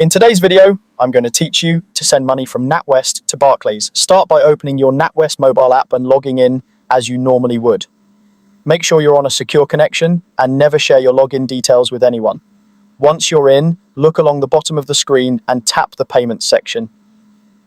In today's video, I'm going to teach you to send money from Natwest to Barclays. Start by opening your Natwest mobile app and logging in as you normally would. Make sure you're on a secure connection and never share your login details with anyone. Once you're in, look along the bottom of the screen and tap the payments section.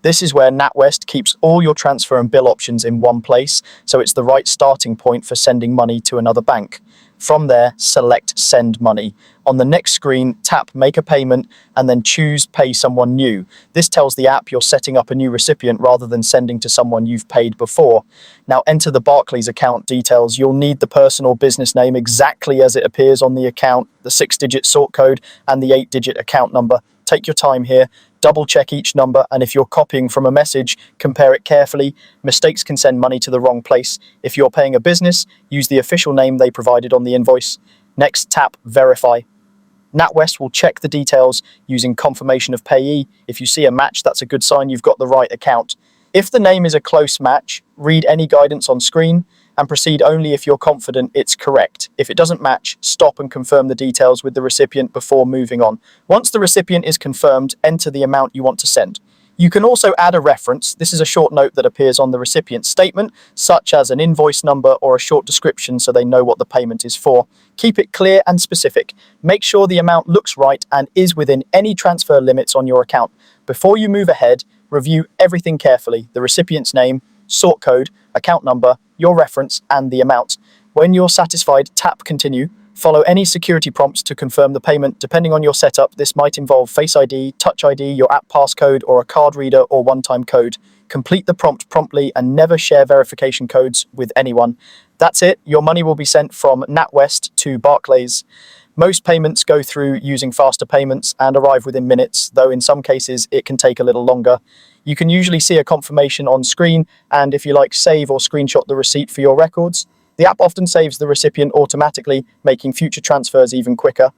This is where Natwest keeps all your transfer and bill options in one place, so it's the right starting point for sending money to another bank. From there, select Send Money. On the next screen, tap Make a Payment and then choose Pay Someone New. This tells the app you're setting up a new recipient rather than sending to someone you've paid before. Now enter the Barclays account details. You'll need the person or business name exactly as it appears on the account, the 6-digit sort code and the 8-digit account number. Take your time here. Double check each number, and if you're copying from a message, compare it carefully. Mistakes can send money to the wrong place. If you're paying a business, use the official name they provided on the invoice. Next, tap Verify. Natwest will check the details using confirmation of payee. If you see a match, that's a good sign you've got the right account. If the name is a close match, read any guidance on screen and proceed only if you're confident it's correct. If it doesn't match, stop and confirm the details with the recipient before moving on. Once the recipient is confirmed, enter the amount you want to send. You can also add a reference. This is a short note that appears on the recipient's statement, such as an invoice number or a short description so they know what the payment is for. Keep it clear and specific. Make sure the amount looks right and is within any transfer limits on your account. Before you move ahead, review everything carefully: the recipient's name, sort code, account number, your reference, and the amount. When you're satisfied, tap Continue. Follow any security prompts to confirm the payment. Depending on your setup, this might involve Face ID, Touch ID, your app passcode, or a card reader or one-time code. Complete the prompt promptly and never share verification codes with anyone. That's it. Your money will be sent from Natwest to Barclays. Most payments go through using faster payments and arrive within minutes, though in some cases it can take a little longer. You can usually see a confirmation on screen, and if you like, save or screenshot the receipt for your records. The app often saves the recipient automatically, making future transfers even quicker.